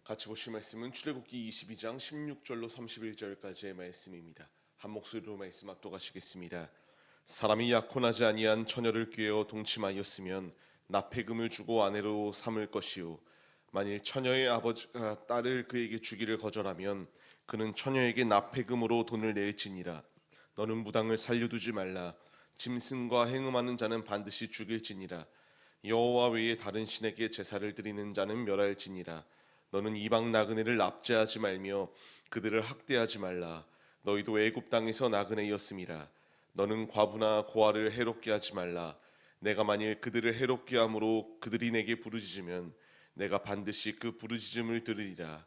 같이 보실 말씀은 출애굽기 22장 16절로 31절까지의 말씀입니다. 한 목소리로 말씀 압도하시겠습니다. 사람이 약혼하지 아니한 처녀를 꾀어 동침하였으면 납폐금을 주고 아내로 삼을 것이요, 만일 처녀의 아버지가 딸을 그에게 주기를 거절하면 그는 처녀에게 납폐금으로 돈을 낼지니라. 너는 무당을 살려두지 말라. 짐승과 행음하는 자는 반드시 죽일지니라. 여호와 외에 다른 신에게 제사를 드리는 자는 멸할지니라. 너는 이방 나그네를 납제하지 말며 그들을 학대하지 말라. 너희도 애굽 땅에서 나그네였음이라. 너는 과부나 고아를 해롭게 하지 말라. 내가 만일 그들을 해롭게 함으로 그들이 내게 부르짖으면 내가 반드시 그 부르짖음을 들으리라.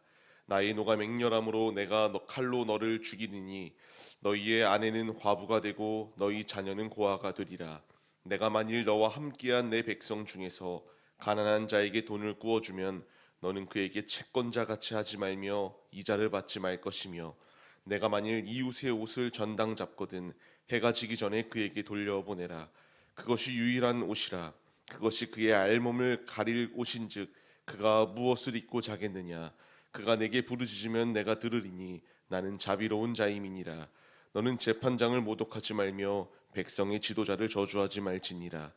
나의 노가 맹렬함으로 내가 칼로 너를 죽이리니 너희의 아내는 과부가 되고 너희 자녀는 고아가 되리라. 내가 만일 너와 함께한 내 백성 중에서 가난한 자에게 돈을 구워주면 너는 그에게 채권자같이 하지 말며 이자를 받지 말 것이며, 내가 만일 이웃의 옷을 전당 잡거든 해가 지기 전에 그에게 돌려보내라. 그것이 유일한 옷이라. 그것이 그의 알몸을 가릴 옷인즉 그가 무엇을 입고 자겠느냐. 그가 내게 부르짖으면 내가 들으리니 나는 자비로운 자임이니라. 너는 재판장을 모독하지 말며 백성의 지도자를 저주하지 말지니라.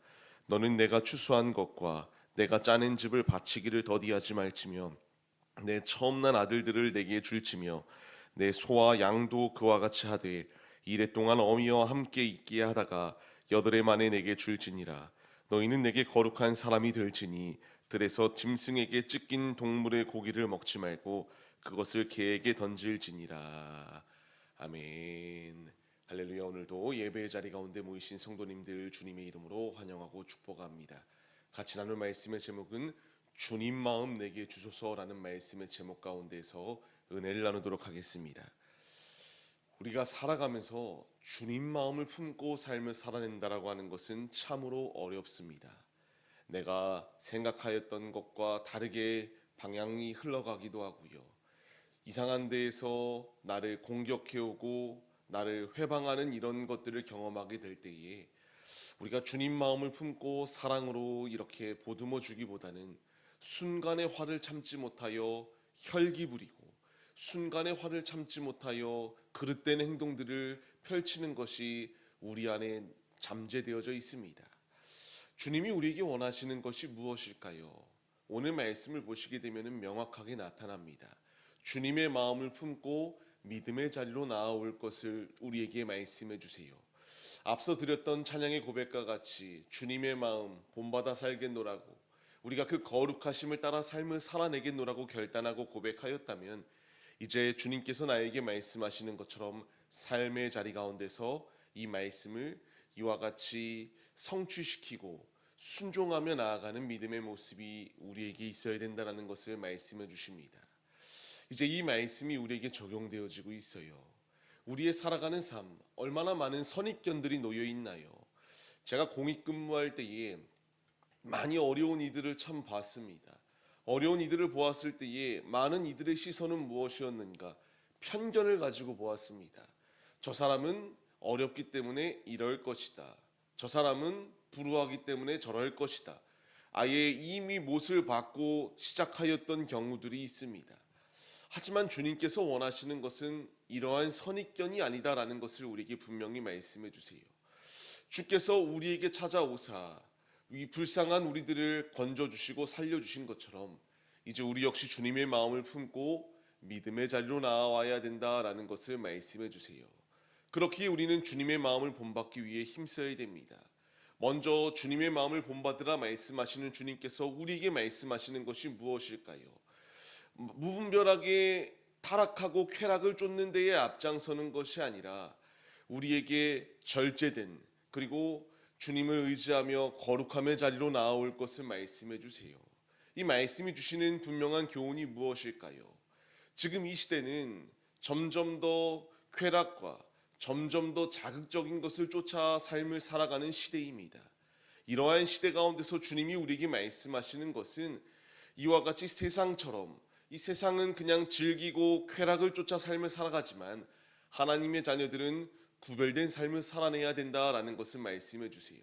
너는 내가 추수한 것과 내가 짜낸 즙을 바치기를 더디하지 말지며 내 처음 난 아들들을 내게 줄지며 내 소와 양도 그와 같이 하되 이래 동안 어미와 함께 있게 하다가 8해 만에 내게 줄지니라. 너희는 내게 거룩한 사람이 될지니 들에서 짐승에게 찢긴 동물의 고기를 먹지 말고 그것을 개에게 던질지니라. 아멘. 할렐루야. 오늘도 예배의 자리 가운데 모이신 성도님들 주님의 이름으로 환영하고 축복합니다. 같이 나눌 말씀의 제목은 주님 마음 내게 주소서라는 말씀의 제목 가운데서 은혜를 나누도록 하겠습니다. 우리가 살아가면서 주님 마음을 품고 삶을 살아낸다라고 하는 것은 참으로 어렵습니다. 내가 생각하였던 것과 다르게 방향이 흘러가기도 하고요. 이상한 데에서 나를 공격해오고 나를 회방하는 이런 것들을 경험하게 될 때에 우리가 주님 마음을 품고 사랑으로 이렇게 보듬어 주기보다는 순간의 화를 참지 못하여 혈기 부리고 순간의 화를 참지 못하여 그릇된 행동들을 펼치는 것이 우리 안에 잠재되어져 있습니다. 주님이 우리에게 원하시는 것이 무엇일까요? 오늘 말씀을 보시게 되면 명확하게 나타납니다. 주님의 마음을 품고 믿음의 자리로 나아올 것을 우리에게 말씀해 주세요. 앞서 드렸던 찬양의 고백과 같이 주님의 마음 본받아 살겠노라고, 우리가 그 거룩하심을 따라 삶을 살아내겠노라고 결단하고 고백하였다면 이제 주님께서 나에게 말씀하시는 것처럼 삶의 자리 가운데서 이 말씀을 이와 같이 성취시키고 순종하며 나아가는 믿음의 모습이 우리에게 있어야 된다는 것을 말씀해 주십니다. 이제 이 말씀이 우리에게 적용되어지고 있어요. 우리의 살아가는 삶, 얼마나 많은 선입견들이 놓여 있나요? 제가 공익근무할 때에 많이 어려운 이들을 참 봤습니다. 어려운 이들을 보았을 때에 많은 이들의 시선은 무엇이었는가? 편견을 가지고 보았습니다. 저 사람은 어렵기 때문에 이럴 것이다. 저 사람은 불우하기 때문에 저럴 것이다. 아예 이미 못을 받고 시작하였던 경우들이 있습니다. 하지만 주님께서 원하시는 것은 이러한 선입견이 아니다라는 것을 우리에게 분명히 말씀해 주세요. 주께서 우리에게 찾아오사 이 불쌍한 우리들을 건져주시고 살려주신 것처럼 이제 우리 역시 주님의 마음을 품고 믿음의 자리로 나아와야 된다라는 것을 말씀해 주세요. 그렇기에 우리는 주님의 마음을 본받기 위해 힘써야 됩니다. 먼저 주님의 마음을 본받으라 말씀하시는 주님께서 우리에게 말씀하시는 것이 무엇일까요? 무분별하게 타락하고 쾌락을 쫓는 데에 앞장서는 것이 아니라 우리에게 절제된, 그리고 주님을 의지하며 거룩함의 자리로 나아올 것을 말씀해 주세요. 이 말씀이 주시는 분명한 교훈이 무엇일까요? 지금 이 시대는 점점 더 쾌락과 점점 더 자극적인 것을 쫓아 삶을 살아가는 시대입니다. 이러한 시대 가운데서 주님이 우리에게 말씀하시는 것은 이와 같이 세상처럼, 이 세상은 그냥 즐기고 쾌락을 쫓아 삶을 살아가지만 하나님의 자녀들은 구별된 삶을 살아내야 된다라는 것을 말씀해 주세요.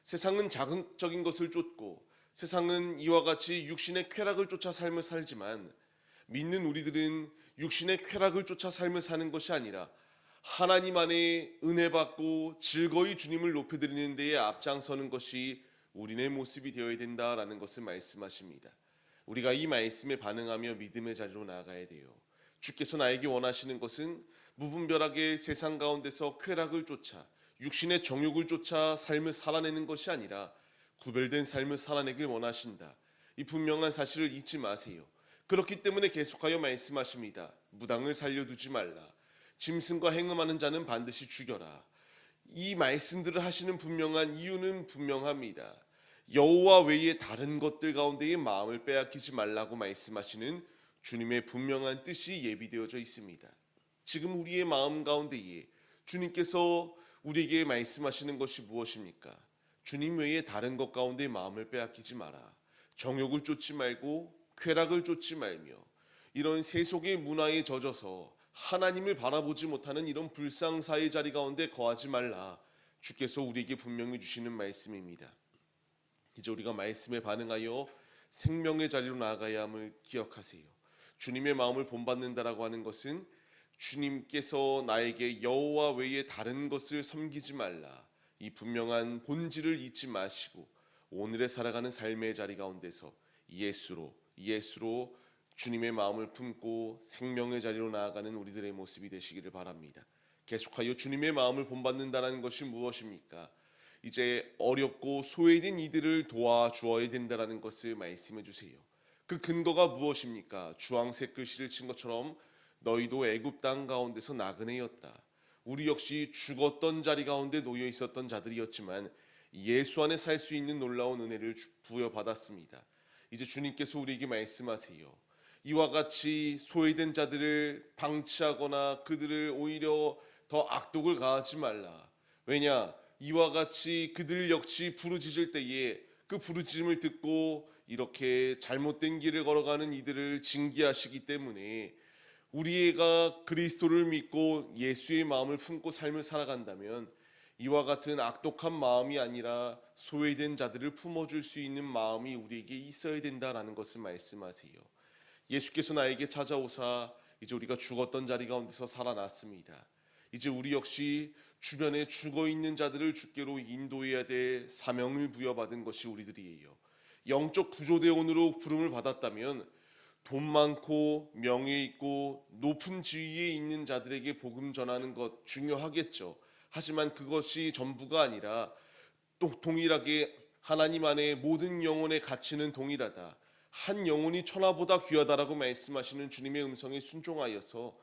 세상은 자극적인 것을 쫓고 세상은 이와 같이 육신의 쾌락을 쫓아 삶을 살지만 믿는 우리들은 육신의 쾌락을 쫓아 삶을 사는 것이 아니라 하나님 안에 은혜 받고 즐거이 주님을 높여드리는 데에 앞장서는 것이 우리의 모습이 되어야 된다라는 것을 말씀하십니다. 우리가 이 말씀에 반응하며 믿음의 자리로 나아가야 돼요. 주께서 나에게 원하시는 것은 무분별하게 세상 가운데서 쾌락을 쫓아 육신의 정욕을 쫓아 삶을 살아내는 것이 아니라 구별된 삶을 살아내길 원하신다. 이 분명한 사실을 잊지 마세요. 그렇기 때문에 계속하여 말씀하십니다. 무당을 살려두지 말라. 짐승과 행음하는 자는 반드시 죽여라. 이 말씀들을 하시는 분명한 이유는 분명합니다. 여호와 외에 다른 것들 가운데에 마음을 빼앗기지 말라고 말씀하시는 주님의 분명한 뜻이 예비되어져 있습니다. 지금 우리의 마음 가운데에 주님께서 우리에게 말씀하시는 것이 무엇입니까? 주님 외에 다른 것 가운데 마음을 빼앗기지 마라. 정욕을 쫓지 말고 쾌락을 쫓지 말며 이런 세속의 문화에 젖어서 하나님을 바라보지 못하는 이런 불상사의 자리 가운데 거하지 말라. 주께서 우리에게 분명히 주시는 말씀입니다. 이제 우리가 말씀에 반응하여 생명의 자리로 나아가야 함을 기억하세요. 주님의 마음을 본받는다라고 하는 것은 주님께서 나에게 여호와 외에 다른 것을 섬기지 말라. 이 분명한 본질을 잊지 마시고 오늘에 살아가는 삶의 자리 가운데서 예수로 주님의 마음을 품고 생명의 자리로 나아가는 우리들의 모습이 되시기를 바랍니다. 계속하여 주님의 마음을 본받는다는 것이 무엇입니까? 이제 어렵고 소외된 이들을 도와주어야 된다는 것을 말씀해 주세요. 그 근거가 무엇입니까? 주황색 글씨를 친 것처럼 너희도 애굽 땅 가운데서 나그네였다. 우리 역시 죽었던 자리 가운데 놓여 있었던 자들이었지만 예수 안에 살 수 있는 놀라운 은혜를 부여받았습니다. 이제 주님께서 우리에게 말씀하세요. 이와 같이 소외된 자들을 방치하거나 그들을 오히려 더 악독을 가하지 말라. 왜냐? 이와 같이 그들 역시 부르짖을 때에 그 부르짖음을 듣고 이렇게 잘못된 길을 걸어가는 이들을 징계하시기 때문에 우리가 그리스도를 믿고 예수의 마음을 품고 삶을 살아간다면 이와 같은 악독한 마음이 아니라 소외된 자들을 품어줄 수 있는 마음이 우리에게 있어야 된다라는 것을 말씀하세요. 예수께서 나에게 찾아오사 이제 우리가 죽었던 자리 가운데서 살아났습니다. 이제 우리 역시 주변에 죽어있는 자들을 주께로 인도해야 될 사명을 부여받은 것이 우리들이에요. 영적 구조대원으로 부름을 받았다면 돈 많고 명예 있고 높은 지위에 있는 자들에게 복음 전하는 것 중요하겠죠. 하지만 그것이 전부가 아니라 또 동일하게 하나님 안에 모든 영혼의 가치는 동일하다. 한 영혼이 천하보다 귀하다라고 말씀하시는 주님의 음성에 순종하여서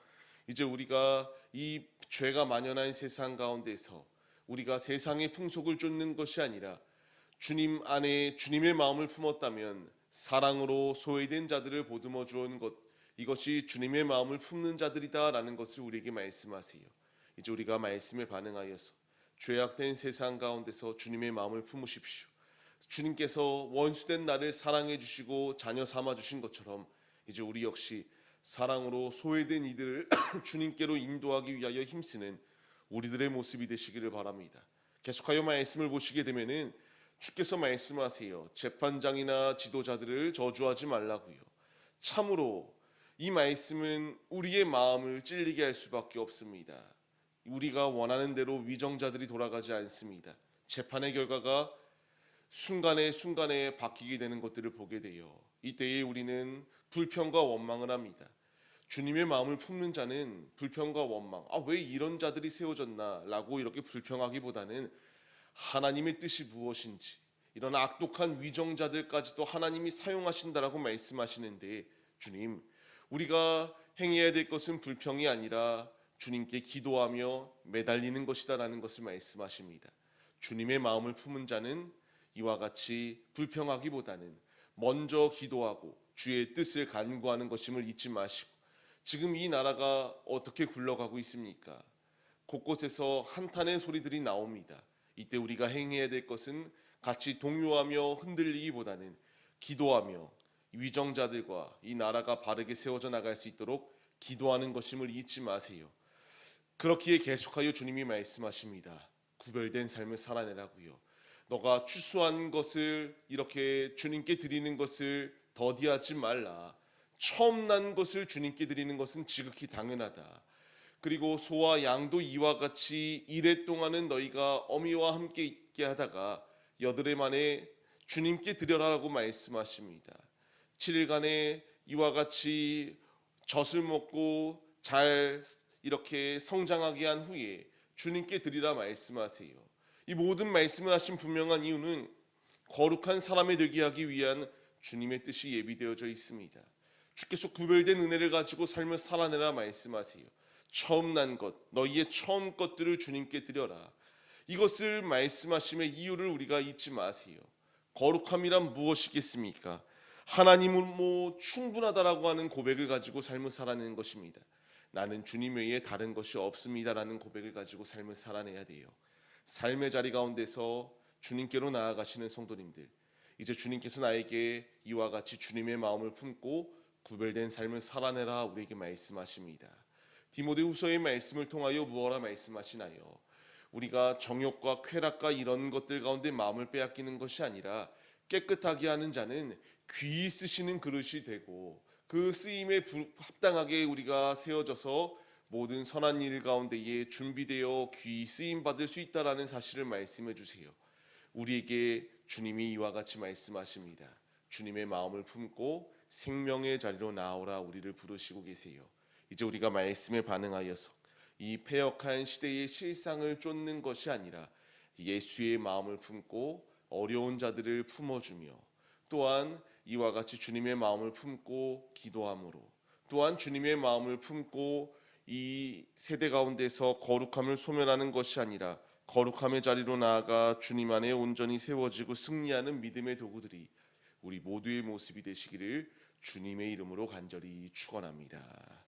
이제 우리가 이 죄가 만연한 세상 가운데서 우리가 세상의 풍속을 쫓는 것이 아니라 주님 안에 주님의 마음을 품었다면 사랑으로 소외된 자들을 보듬어 주는 것, 이것이 주님의 마음을 품는 자들이다라는 것을 우리에게 말씀하세요. 이제 우리가 말씀에 반응하여서 죄악된 세상 가운데서 주님의 마음을 품으십시오. 주님께서 원수된 나를 사랑해 주시고 자녀 삼아 주신 것처럼 이제 우리 역시 사랑으로 소외된 이들을 주님께로 인도하기 위하여 힘쓰는 우리들의 모습이 되시기를 바랍니다. 계속하여 말씀을 보시게 되면은 주께서 말씀하세요. 재판장이나 지도자들을 저주하지 말라고요. 참으로 이 말씀은 우리의 마음을 찔리게 할 수밖에 없습니다. 우리가 원하는 대로 위정자들이 돌아가지 않습니다. 재판의 결과가 순간에 바뀌게 되는 것들을 보게 돼요. 이때에 우리는 불평과 원망을 합니다. 주님의 마음을 품는 자는 불평과 원망, 왜 이런 자들이 세워졌나 라고 이렇게 불평하기보다는 하나님의 뜻이 무엇인지, 이런 악독한 위정자들까지도 하나님이 사용하신다라고 말씀하시는데, 주님, 우리가 행해야 될 것은 불평이 아니라 주님께 기도하며 매달리는 것이다라는 것을 말씀하십니다. 주님의 마음을 품은 자는 이와 같이 불평하기보다는 먼저 기도하고 주의 뜻을 간구하는 것임을 잊지 마시고, 지금 이 나라가 어떻게 굴러가고 있습니까? 곳곳에서 한탄의 소리들이 나옵니다. 이때 우리가 행해야 될 것은 같이 동요하며 흔들리기보다는 기도하며 위정자들과 이 나라가 바르게 세워져 나갈 수 있도록 기도하는 것임을 잊지 마세요. 그렇기에 계속하여 주님이 말씀하십니다. 구별된 삶을 살아내라고요. 너가 추수한 것을 이렇게 주님께 드리는 것을 더디하지 말라. 처음 난 것을 주님께 드리는 것은 지극히 당연하다. 그리고 소와 양도 이와 같이 이레 동안은 너희가 어미와 함께 있게 하다가 여드레 만에 주님께 드려라라고 말씀하십니다. 7일간에 이와 같이 젖을 먹고 잘 이렇게 성장하게 한 후에 주님께 드리라 말씀하세요. 이 모든 말씀을 하신 분명한 이유는 거룩한 사람이 되게 하기 위한 주님의 뜻이 예비되어져 있습니다. 주께서 구별된 은혜를 가지고 삶을 살아내라 말씀하세요. 처음 난 것, 너희의 처음 것들을 주님께 드려라. 이것을 말씀하심의 이유를 우리가 잊지 마세요. 거룩함이란 무엇이겠습니까? 하나님은 충분하다라고 하는 고백을 가지고 삶을 살아내는 것입니다. 나는 주님 외에 다른 것이 없습니다라는 고백을 가지고 삶을 살아내야 돼요. 삶의 자리 가운데서 주님께로 나아가시는 성도님들, 이제 주님께서 나에게 이와 같이 주님의 마음을 품고 구별된 삶을 살아내라 우리에게 말씀하십니다. 디모데후서의 말씀을 통하여 무엇라 말씀하시나요? 우리가 정욕과 쾌락과 이런 것들 가운데 마음을 빼앗기는 것이 아니라 깨끗하게 하는 자는 귀히 쓰시는 그릇이 되고 그 쓰임에 합당하게 우리가 세워져서 모든 선한 일 가운데에 준비되어 귀히 쓰임 받을 수 있다라는 사실을 말씀해 주세요. 우리에게 주님이 이와 같이 말씀하십니다. 주님의 마음을 품고 생명의 자리로 나오라 우리를 부르시고 계세요. 이제 우리가 말씀에 반응하여서 이 패역한 시대의 실상을 쫓는 것이 아니라 예수의 마음을 품고 어려운 자들을 품어주며 또한 이와 같이 주님의 마음을 품고 기도함으로 또한 주님의 마음을 품고 이 세대 가운데서 거룩함을 소멸하는 것이 아니라 거룩함의 자리로 나아가 주님 안에 온전히 세워지고 승리하는 믿음의 도구들이 우리 모두의 모습이 되시기를 주님의 이름으로 간절히 축원합니다.